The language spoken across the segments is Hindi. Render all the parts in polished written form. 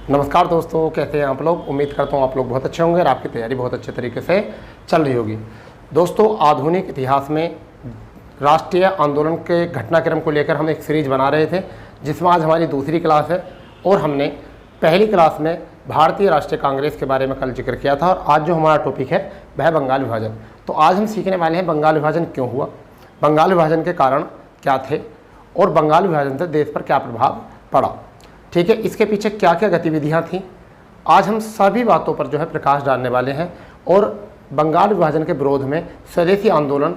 नमस्कार दोस्तों, कैसे हैं आप लोग। उम्मीद करता हूँ आप लोग बहुत अच्छे होंगे और आपकी तैयारी बहुत अच्छे तरीके से चल रही होगी। दोस्तों, आधुनिक इतिहास में राष्ट्रीय आंदोलन के घटनाक्रम को लेकर हम एक सीरीज बना रहे थे, जिसमें आज हमारी दूसरी क्लास है और हमने पहली क्लास में भारतीय राष्ट्रीय कांग्रेस के बारे में कल जिक्र किया था और आज जो हमारा टॉपिक है वह है बंगाल विभाजन। तो आज हम सीखने वाले हैं बंगाल विभाजन क्यों हुआ, बंगाल विभाजन के कारण क्या थे और बंगाल विभाजन से देश पर क्या प्रभाव पड़ा। ठीक है, इसके पीछे क्या क्या गतिविधियां थीं, आज हम सभी बातों पर जो है प्रकाश डालने वाले हैं। और बंगाल विभाजन के विरोध में स्वदेशी आंदोलन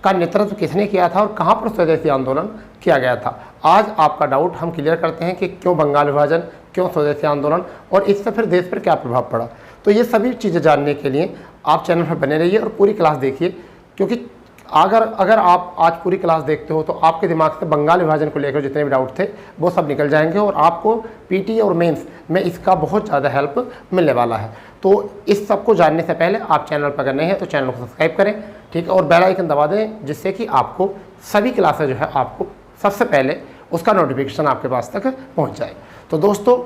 का नेतृत्व किसने किया था और कहां पर स्वदेशी आंदोलन किया गया था। आज आपका डाउट हम क्लियर करते हैं कि क्यों बंगाल विभाजन, क्यों स्वदेशी आंदोलन और इससे फिर देश पर क्या प्रभाव पड़ा। तो ये सभी चीज़ें जानने के लिए आप चैनल पर बने रहिए और पूरी क्लास देखिए, क्योंकि अगर आप आज पूरी क्लास देखते हो तो आपके दिमाग से बंगाल विभाजन को लेकर जितने भी डाउट थे वो सब निकल जाएंगे और आपको पीटी और मेंस में इसका बहुत ज़्यादा हेल्प मिलने वाला है। तो इस सब को जानने से पहले आप चैनल पर नए हैं तो चैनल को सब्सक्राइब करें, ठीक है, और बेल आइकन दबा दें, जिससे कि आपको सभी क्लासें जो है आपको सबसे पहले उसका नोटिफिकेशन आपके पास तक पहुँच जाए। तो दोस्तों,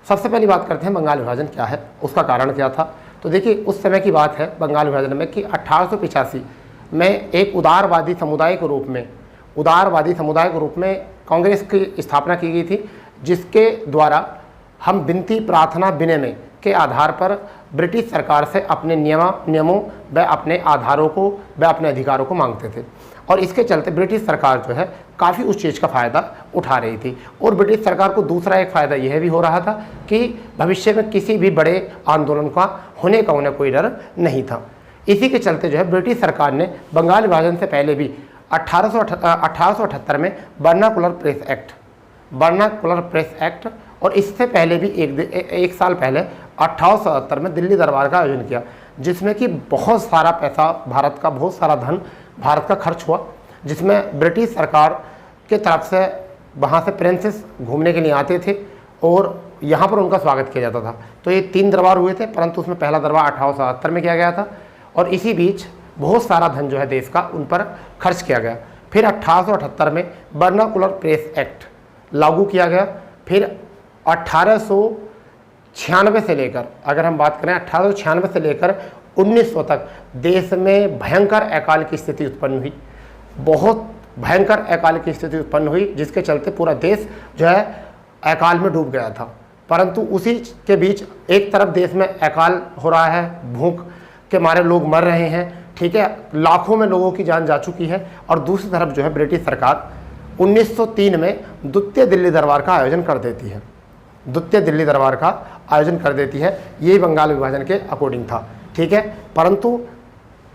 सबसे पहली बात करते हैं बंगाल विभाजन क्या है, उसका कारण क्या था। तो देखिए, उस समय की बात है बंगाल विभाजन में कि 1885 में एक उदारवादी समुदाय के रूप में कांग्रेस की स्थापना की गई थी, जिसके द्वारा हम विनती प्रार्थना विनिमय के आधार पर ब्रिटिश सरकार से अपने नियमों व अपने आधारों को व अपने अधिकारों को मांगते थे। और इसके चलते ब्रिटिश सरकार जो है काफ़ी उस चीज़ का फ़ायदा उठा रही थी। और ब्रिटिश सरकार को दूसरा एक फ़ायदा यह भी हो रहा था कि भविष्य में किसी भी बड़े आंदोलन का होने का उन्हें कोई डर नहीं था। इसी के चलते जो है ब्रिटिश सरकार ने बंगाल विभाजन से पहले भी 1878 में बर्नाकुलर प्रेस एक्ट और इससे पहले भी एक साल पहले 1877 में दिल्ली दरबार का आयोजन किया, जिसमें कि बहुत सारा पैसा भारत का, बहुत सारा धन भारत का खर्च हुआ, जिसमें ब्रिटिश सरकार के तरफ से वहाँ से प्रिंसेस घूमने के लिए आते थे और यहाँ पर उनका स्वागत किया जाता था। तो ये 3 दरबार हुए थे, परंतु उसमें पहला दरबार 1877 में किया गया था और इसी बीच बहुत सारा धन जो है देश का उन पर खर्च किया गया। फिर 1878 में बर्नाकुलर प्रेस एक्ट लागू किया गया। फिर 1896 से लेकर, अगर हम बात करें 1896 से लेकर 1900 तक देश में भयंकर अकाल की स्थिति उत्पन्न हुई, बहुत भयंकर अकाल की स्थिति उत्पन्न हुई, जिसके चलते पूरा देश जो है अकाल में डूब गया था। परंतु उसी के बीच एक तरफ देश में अकाल हो रहा है, भूख के मारे लोग मर रहे हैं, ठीक है, लाखों में लोगों की जान जा चुकी है, और दूसरी तरफ जो है ब्रिटिश सरकार 1903 में द्वितीय दिल्ली दरबार का आयोजन कर देती है। यही बंगाल विभाजन के अकॉर्डिंग था, ठीक है। परंतु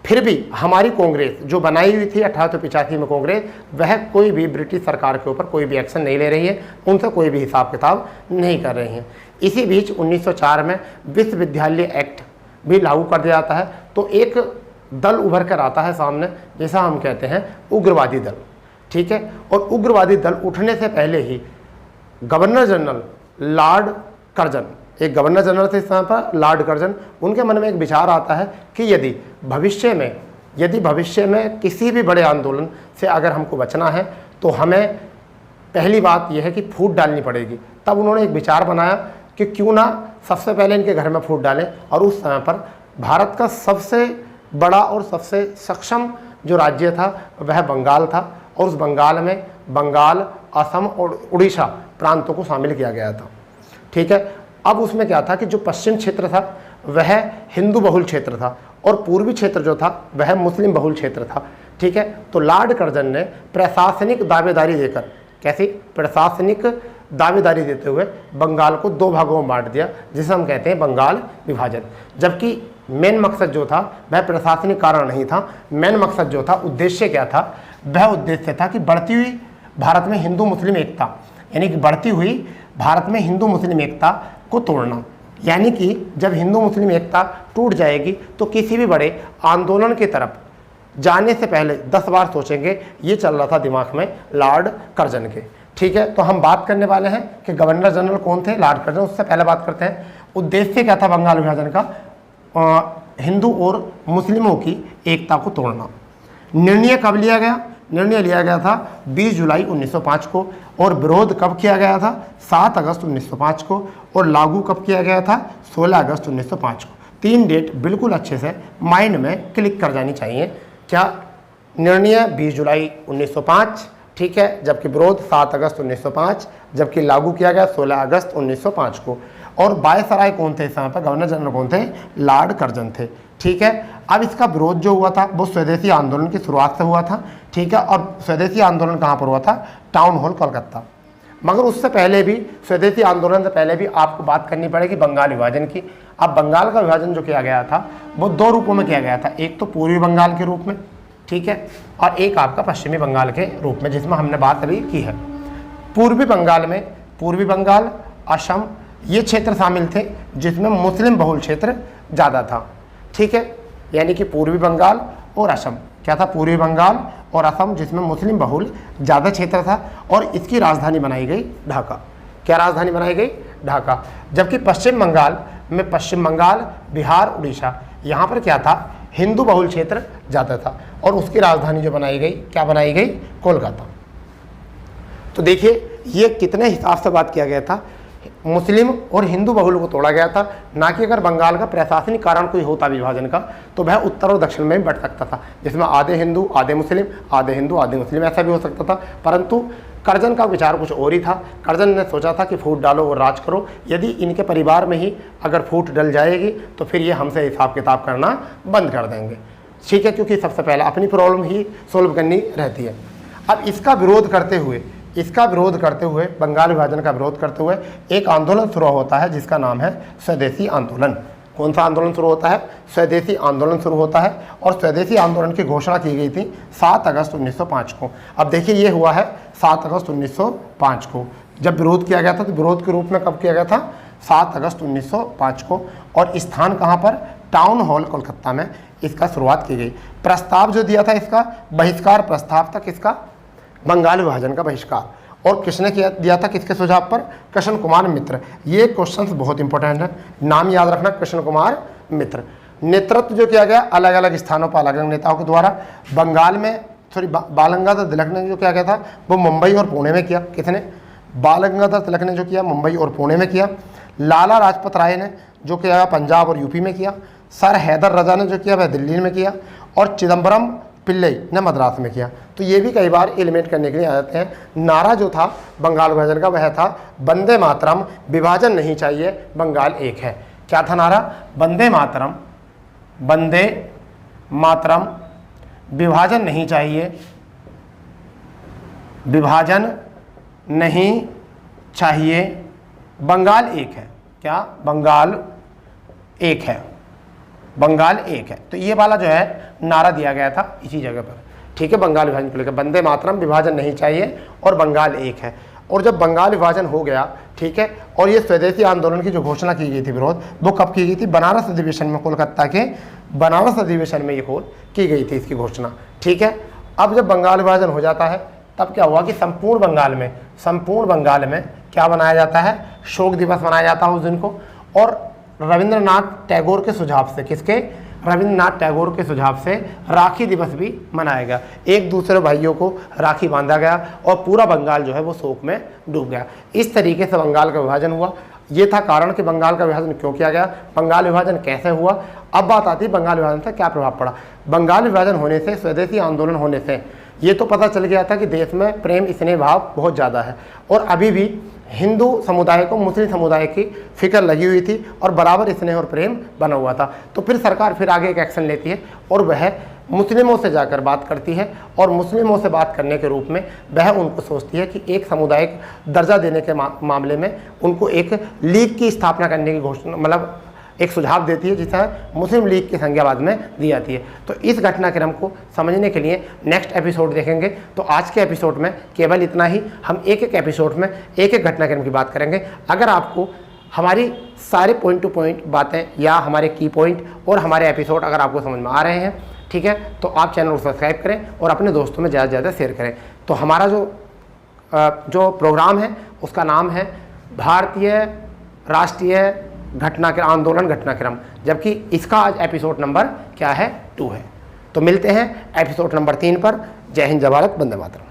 फिर भी हमारी कांग्रेस जो बनाई हुई थी 1885 में कांग्रेस, वह कोई भी ब्रिटिश सरकार के ऊपर कोई भी एक्शन नहीं ले रही है, उनसे कोई भी हिसाब किताब नहीं कर रही है। इसी बीच 1904 में विश्वविद्यालय एक्ट भी लागू कर दिया जाता है। तो एक दल उभर कर आता है सामने, जैसा हम कहते हैं उग्रवादी दल, ठीक है। और उग्रवादी दल उठने से पहले ही गवर्नर जनरल लॉर्ड कर्जन, एक गवर्नर जनरल थे इस समय पर लॉर्ड कर्जन, उनके मन में एक विचार आता है कि यदि भविष्य में किसी भी बड़े आंदोलन से अगर हमको बचना है तो हमें पहली बात यह है कि फूट डालनी पड़ेगी। तब उन्होंने एक विचार बनाया कि क्यों ना सबसे पहले इनके घर में फूट डालें। और उस समय पर भारत का सबसे बड़ा और सबसे सक्षम जो राज्य था वह बंगाल था, और उस बंगाल में बंगाल, असम और उड़ीसा प्रांतों को शामिल किया गया था, ठीक है। अब उसमें क्या था कि जो पश्चिम क्षेत्र था वह हिंदू बहुल क्षेत्र था और पूर्वी क्षेत्र जो था वह मुस्लिम बहुल क्षेत्र था, ठीक है। तो लॉर्ड कर्जन ने प्रशासनिक दावेदारी देकर, कैसी प्रशासनिक दावेदारी देते हुए बंगाल को 2 भागों में बांट दिया, जिसे हम कहते हैं बंगाल विभाजन। जबकि मेन मकसद जो था वह प्रशासनिक कारण नहीं था, मेन मकसद जो था, उद्देश्य क्या था, वह उद्देश्य था कि बढ़ती हुई भारत में हिंदू मुस्लिम एकता, यानी कि बढ़ती हुई भारत में हिंदू मुस्लिम एकता को तोड़ना। यानी कि जब हिंदू मुस्लिम एकता टूट जाएगी तो किसी भी बड़े आंदोलन की तरफ जाने से पहले 10 बार सोचेंगे, ये चल रहा था दिमाग में लॉर्ड कर्जन के, ठीक है। तो हम बात करने वाले हैं कि गवर्नर जनरल कौन थे, लॉर्ड कर्जन। उससे पहले बात करते हैं उद्देश्य क्या था बंगाल विभाजन का, हिंदू और मुस्लिमों की एकता को तोड़ना। निर्णय कब लिया गया निर्णय लिया गया था 20 जुलाई 1905 को, और विरोध कब किया गया था 7 अगस्त 1905 को, और लागू कब किया गया था 16 अगस्त 1905 को। 3 डेट बिल्कुल अच्छे से माइंड में क्लिक कर जानी चाहिए। क्या निर्णय 20 जुलाई 1905, ठीक है, जबकि विरोध 7 अगस्त 1905, जबकि लागू किया गया 16 अगस्त 1905 को। और वायसराय कौन थे इस समय पर, गवर्नर जनरल कौन थे, लॉर्ड कर्जन थे, ठीक है। अब इसका विरोध जो हुआ था वो स्वदेशी आंदोलन की शुरुआत से हुआ था, ठीक है, और स्वदेशी आंदोलन कहाँ पर हुआ था, टाउन हॉल कोलकाता। मगर उससे पहले भी, स्वदेशी आंदोलन से पहले भी आपको बात करनी पड़ेगी बंगाल विभाजन की। अब बंगाल का विभाजन जो किया गया था वो 2 रूपों में किया गया था, एक तो पूर्वी बंगाल के रूप में, ठीक है, और एक आपका पश्चिमी बंगाल के रूप में, जिसमें हमने बात अभी की है। पूर्वी बंगाल में पूर्वी बंगाल, असम, ये क्षेत्र शामिल थे जिसमें मुस्लिम बहुल क्षेत्र ज़्यादा था, ठीक है, यानी कि पूर्वी बंगाल और असम, क्या था, पूर्वी बंगाल और असम जिसमें मुस्लिम बहुल ज़्यादा क्षेत्र था, और इसकी राजधानी बनाई गई ढाका। क्या राजधानी बनाई गई, ढाका। जबकि पश्चिम बंगाल में पश्चिम बंगाल, बिहार, उड़ीसा, यहाँ पर क्या था, हिंदू बहुल क्षेत्र ज़्यादा था, और उसकी राजधानी जो बनाई गई, क्या बनाई गई, कोलकाता। तो देखिए ये कितने हिसाब से बात किया गया था, मुस्लिम और हिंदू बहुल को तोड़ा गया था, ना कि अगर बंगाल का प्रशासनिक कारण कोई होता विभाजन का तो वह उत्तर और दक्षिण में भी बंट सकता था, जिसमें आधे हिंदू आधे मुस्लिम, आधे हिंदू आधे मुस्लिम, ऐसा भी हो सकता था। परंतु कर्जन का विचार कुछ और ही था। कर्जन ने सोचा था कि फूट डालो और राज करो, यदि इनके परिवार में ही अगर फूट डल जाएगी तो फिर ये हमसे हिसाब किताब करना बंद कर देंगे, ठीक है, क्योंकि सबसे पहले अपनी प्रॉब्लम ही सोल्व करनी रहती है। अब इसका विरोध करते हुए बंगाल विभाजन का विरोध करते हुए एक आंदोलन शुरू होता है जिसका नाम है स्वदेशी आंदोलन। कौन सा आंदोलन शुरू होता है, स्वदेशी आंदोलन शुरू होता है, और स्वदेशी आंदोलन की घोषणा की गई थी 7 अगस्त 1905 को। अब देखिए ये हुआ है 7 अगस्त 1905 को, जब विरोध किया गया था तो विरोध के रूप में कब किया गया था, 7 अगस्त 1905 को, और स्थान कहाँ पर, टाउन हॉल कोलकाता में इसका शुरुआत की गई। प्रस्ताव जो दिया था इसका, बहिष्कार प्रस्ताव था, किसका, बंगाल विभाजन का बहिष्कार, और किसने दिया था, किसके सुझाव पर, कृष्ण कुमार मित्र। ये क्वेश्चंस बहुत इंपॉर्टेंट है, नाम याद रखना, कृष्ण कुमार मित्र। नेतृत्व जो किया गया अलग अलग स्थानों पर अलग अलग नेताओं के द्वारा। बंगाल में बाल गंगाधर तिलक ने जो किया गया था वो मुंबई और पुणे में किया, किसने, बाल गंगाधर तिलक ने जो किया मुंबई और पुणे में किया। लाला लाजपत राय ने जो किया पंजाब और यूपी में किया। सर हैदर रजा ने जो किया वह दिल्ली में किया, और चिदम्बरम पिल्लई ने मद्रास में किया। तो ये भी कई बार एलिमेंट करने के लिए आ जाते हैं। नारा जो था बंगाल विभाजन का वह था वंदे मातरम, विभाजन नहीं चाहिए, बंगाल एक है। क्या था नारा, वंदे मातरम, वंदे मातरम, विभाजन नहीं चाहिए, विभाजन नहीं चाहिए, बंगाल एक है। क्या, बंगाल एक है, बंगाल एक है। तो ये वाला जो है नारा दिया गया था इसी जगह पर, ठीक है, बंगाल विभाजन को लेकर, वंदे मातरम, विभाजन नहीं चाहिए, और बंगाल एक है। और जब बंगाल विभाजन हो गया, ठीक है, और ये स्वदेशी आंदोलन की जो घोषणा की गई थी विरोध, वो कब की गई थी, बनारस अधिवेशन में, कोलकाता के बनारस अधिवेशन में ये की गई थी इसकी घोषणा, ठीक है। अब जब बंगाल विभाजन हो जाता है तब क्या हुआ कि संपूर्ण बंगाल में क्या बनाया जाता है, शोक दिवस मनाया जाता है उस दिन को। और रविंद्रनाथ टैगोर के सुझाव से, किसके, रविंद्रनाथ टैगोर के सुझाव से राखी दिवस भी मनाया गया। एक दूसरे भाइयों को राखी बांधा गया और पूरा बंगाल जो है वो शोक में डूब गया। इस तरीके से बंगाल का विभाजन हुआ। ये था कारण कि बंगाल का विभाजन क्यों किया गया, बंगाल विभाजन कैसे हुआ। अब बात आती है बंगाल विभाजन से क्या प्रभाव पड़ा। बंगाल विभाजन होने से, स्वदेशी आंदोलन होने से ये तो पता चल गया था कि देश में प्रेम स्नेह भाव बहुत ज़्यादा है, और अभी भी हिंदू समुदाय को मुस्लिम समुदाय की फिक्र लगी हुई थी और बराबर स्नेह और प्रेम बना हुआ था। तो फिर सरकार फिर आगे एक एक्शन लेती है और वह मुस्लिमों से जाकर बात करती है, और मुस्लिमों से बात करने के रूप में वह उनको सोचती है कि एक सामुदायिक दर्जा देने के मामले में उनको एक लीग की स्थापना करने की घोषणा, मतलब एक सुझाव देती है, जिसे मुस्लिम लीग की संज्ञा बाद में दी जाती है। तो इस घटनाक्रम को समझने के लिए नेक्स्ट एपिसोड देखेंगे। तो आज के एपिसोड में केवल इतना ही, हम एक एक एपिसोड में एक एक घटनाक्रम की बात करेंगे। अगर आपको हमारी सारे पॉइंट टू पॉइंट बातें या हमारे की पॉइंट और हमारे एपिसोड अगर आपको समझ में आ रहे हैं, ठीक है, तो आप चैनल को सब्सक्राइब करें और अपने दोस्तों में ज़्यादा से ज़्यादा शेयर करें। तो हमारा जो प्रोग्राम है उसका नाम है भारतीय राष्ट्रीय आंदोलन घटनाक्रम, जबकि इसका आज एपिसोड नंबर क्या है, 2 है। तो मिलते हैं एपिसोड नंबर 3 पर। जय हिंद, जय भारत, वंदे मातरम।